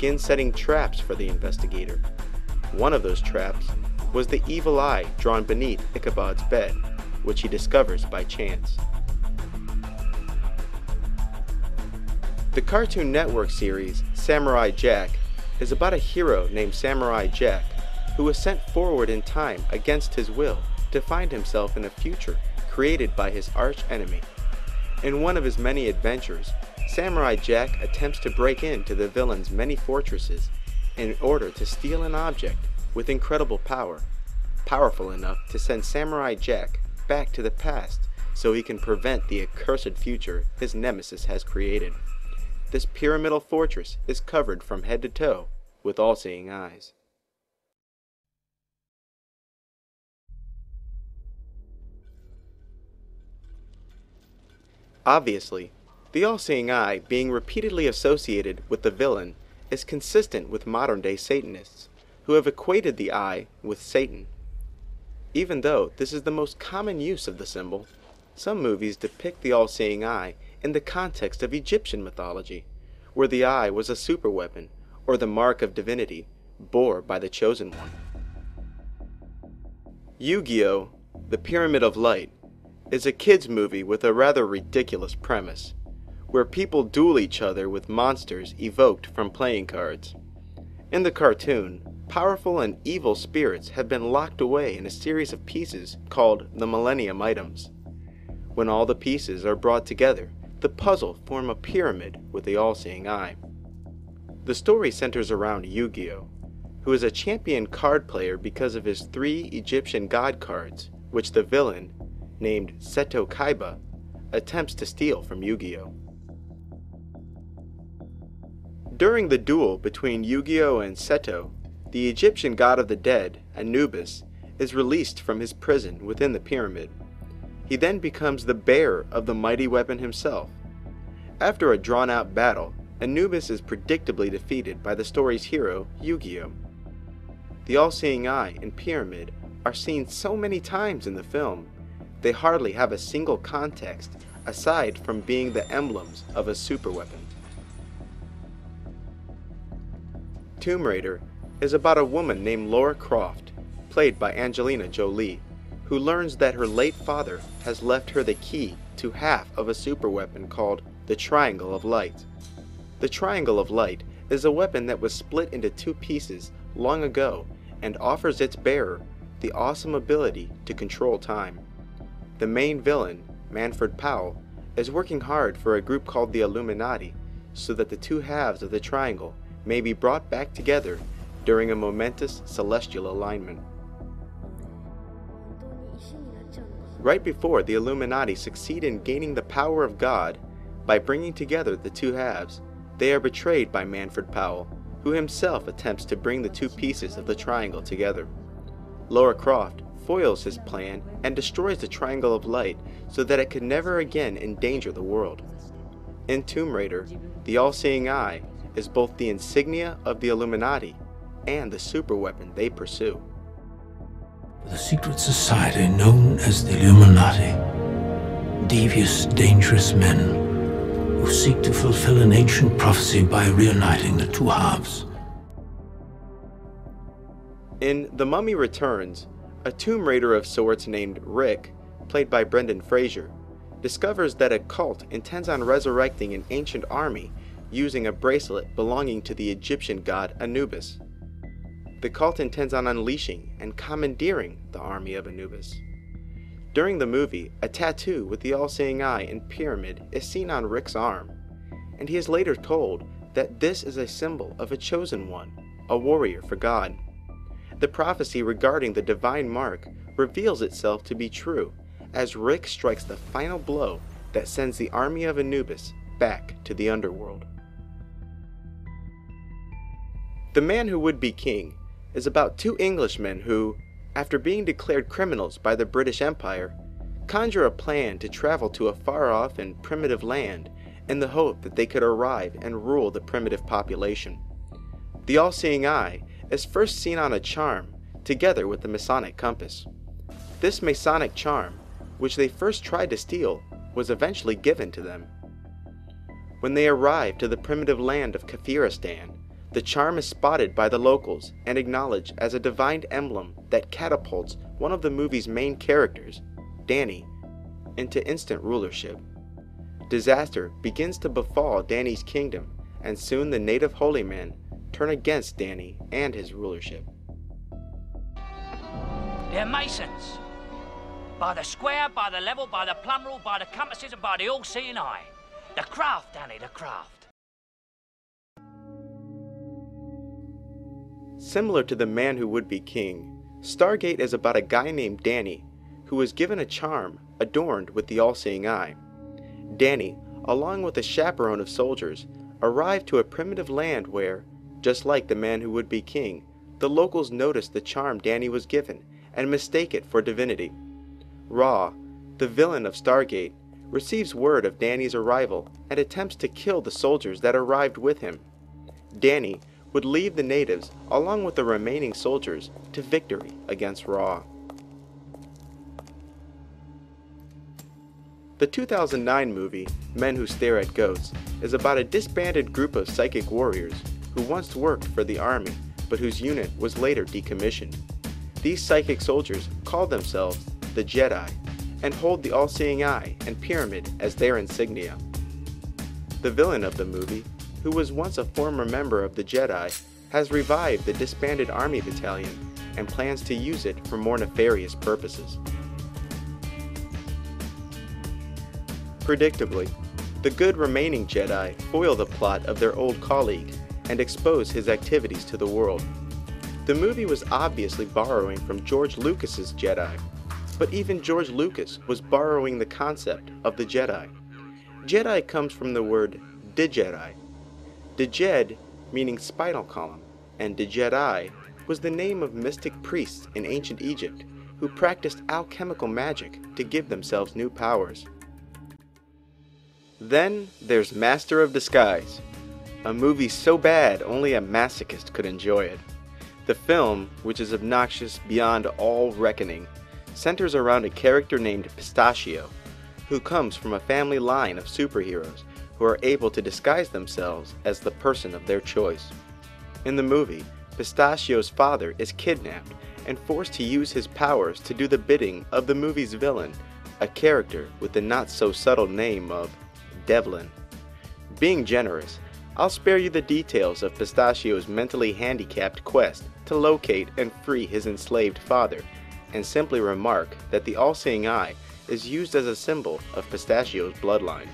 begin setting traps for the investigator. One of those traps was the evil eye drawn beneath Ichabod's bed, which he discovers by chance. The Cartoon Network series Samurai Jack is about a hero named Samurai Jack who was sent forward in time against his will to find himself in a future created by his arch enemy. In one of his many adventures, Samurai Jack attempts to break into the villain's many fortresses in order to steal an object with incredible power, powerful enough to send Samurai Jack back to the past so he can prevent the accursed future his nemesis has created. This pyramidal fortress is covered from head to toe with all-seeing eyes. Obviously, the all-seeing eye being repeatedly associated with the villain is consistent with modern-day Satanists, who have equated the eye with Satan. Even though this is the most common use of the symbol, some movies depict the all-seeing eye in the context of Egyptian mythology, where the eye was a superweapon, or the mark of divinity, bore by the chosen one. Yu-Gi-Oh! The Pyramid of Light is a kids' movie with a rather ridiculous premise, where people duel each other with monsters evoked from playing cards. In the cartoon, powerful and evil spirits have been locked away in a series of pieces called the Millennium Items. When all the pieces are brought together, the puzzle form a pyramid with the all-seeing eye. The story centers around Yu-Gi-Oh!, who is a champion card player because of his 3 Egyptian god cards, which the villain, named Seto Kaiba, attempts to steal from Yu-Gi-Oh! During the duel between Yu-Gi-Oh! And Seto, the Egyptian god of the dead, Anubis, is released from his prison within the pyramid. He then becomes the bearer of the mighty weapon himself. After a drawn-out battle, Anubis is predictably defeated by the story's hero, Yu-Gi-Oh! The all-seeing eye and pyramid are seen so many times in the film, they hardly have a single context aside from being the emblems of a superweapon. Tomb Raider is about a woman named Lara Croft, played by Angelina Jolie, who learns that her late father has left her the key to half of a superweapon called the Triangle of Light. The Triangle of Light is a weapon that was split into 2 pieces long ago and offers its bearer the awesome ability to control time. The main villain, Manfred Powell, is working hard for a group called the Illuminati so that the 2 halves of the triangle may be brought back together during a momentous celestial alignment. Right before the Illuminati succeed in gaining the power of God by bringing together the 2 halves, they are betrayed by Manfred Powell, who himself attempts to bring the 2 pieces of the triangle together. Lara Croft foils his plan and destroys the Triangle of Light so that it could never again endanger the world. In Tomb Raider, the all-seeing eye is both the insignia of the Illuminati and the superweapon they pursue. The secret society known as the Illuminati, devious, dangerous men who seek to fulfill an ancient prophecy by reuniting the 2 halves. In The Mummy Returns, a Tomb Raider of sorts named Rick, played by Brendan Fraser, discovers that a cult intends on resurrecting an ancient army using a bracelet belonging to the Egyptian god Anubis. The cult intends on unleashing and commandeering the army of Anubis. During the movie, a tattoo with the all-seeing eye and pyramid is seen on Rick's arm, and he is later told that this is a symbol of a chosen one, a warrior for God. The prophecy regarding the divine mark reveals itself to be true as Rick strikes the final blow that sends the army of Anubis back to the underworld. The Man Who Would Be King is about 2 Englishmen who, after being declared criminals by the British Empire, conjure a plan to travel to a far-off and primitive land in the hope that they could arrive and rule the primitive population. The all-seeing eye is first seen on a charm together with the Masonic compass. This Masonic charm, which they first tried to steal, was eventually given to them. When they arrive to the primitive land of Kafiristan, The charm is spotted by the locals and acknowledged as a divine emblem that catapults one of the movie's main characters, Danny, into instant rulership. Disaster begins to befall Danny's kingdom, and soon the native holy men turn against Danny and his rulership. They're masons. By the square, by the level, by the plumb rule, by the compasses, and by the all-seeing eye. The craft, Danny, the craft. Similar to The Man Who Would Be King, Stargate is about a guy named Danny who was given a charm adorned with the all-seeing eye. Danny, along with a chaperone of soldiers, arrived to a primitive land where, just like The Man Who Would Be King, the locals noticed the charm Danny was given and mistake it for divinity. Ra, the villain of Stargate, receives word of Danny's arrival and attempts to kill the soldiers that arrived with him. Danny would lead the natives along with the remaining soldiers to victory against Ra. The 2009 movie, Men Who Stare at Goats, is about a disbanded group of psychic warriors who once worked for the army, but whose unit was later decommissioned. These psychic soldiers call themselves the Jedi and hold the all-seeing eye and pyramid as their insignia. The villain of the movie, who was once a former member of the Jedi, has revived the disbanded army battalion and plans to use it for more nefarious purposes. Predictably, the good remaining Jedi foil the plot of their old colleague and expose his activities to the world. The movie was obviously borrowing from George Lucas's Jedi, but even George Lucas was borrowing the concept of the Jedi. Jedi comes from the word Dijedi. Dijed meaning spinal column, and Dijedi was the name of mystic priests in ancient Egypt who practiced alchemical magic to give themselves new powers. Then there's Master of Disguise, a movie so bad only a masochist could enjoy it. The film, which is obnoxious beyond all reckoning, centers around a character named Pistachio, who comes from a family line of superheroes who are able to disguise themselves as the person of their choice. In the movie, Pistachio's father is kidnapped and forced to use his powers to do the bidding of the movie's villain, a character with the not-so-subtle name of Devlin. Being generous, I'll spare you the details of Pistachio's mentally handicapped quest to locate and free his enslaved father, and simply remark that the all-seeing eye is used as a symbol of Pistachio's bloodline.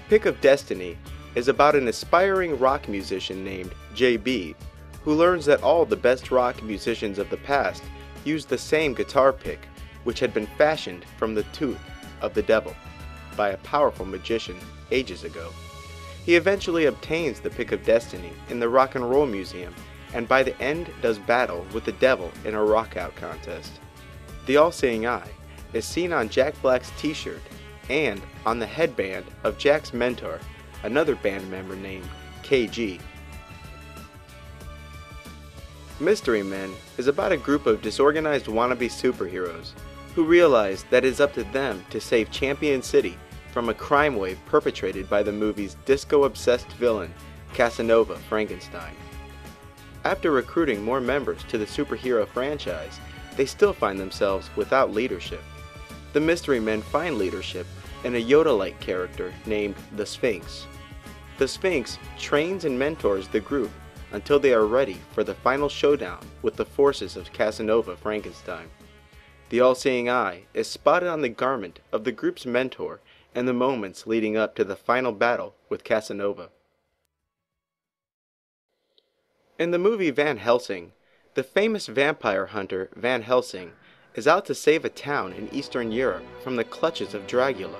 Pick of Destiny is about an aspiring rock musician named JB, who learns that all the best rock musicians of the past used the same guitar pick, which had been fashioned from the tooth of the devil by a powerful magician ages ago. He eventually obtains the Pick of Destiny in the Rock and Roll Museum, and by the end does battle with the devil in a rock-out contest. The all-seeing eye is seen on Jack Black's t-shirt and on the headband of Jack's mentor, another band member named KG. Mystery Men is about a group of disorganized wannabe superheroes who realize that it is up to them to save Champion City from a crime wave perpetrated by the movie's disco-obsessed villain, Casanova Frankenstein. After recruiting more members to the superhero franchise, they still find themselves without leadership. The Mystery Men find leadership in a Yoda-like character named the Sphinx. The Sphinx trains and mentors the group until they are ready for the final showdown with the forces of Casanova Frankenstein. The all-seeing eye is spotted on the garment of the group's mentor in the moments leading up to the final battle with Casanova. In the movie Van Helsing, the famous vampire hunter Van Helsing is out to save a town in Eastern Europe from the clutches of Dracula,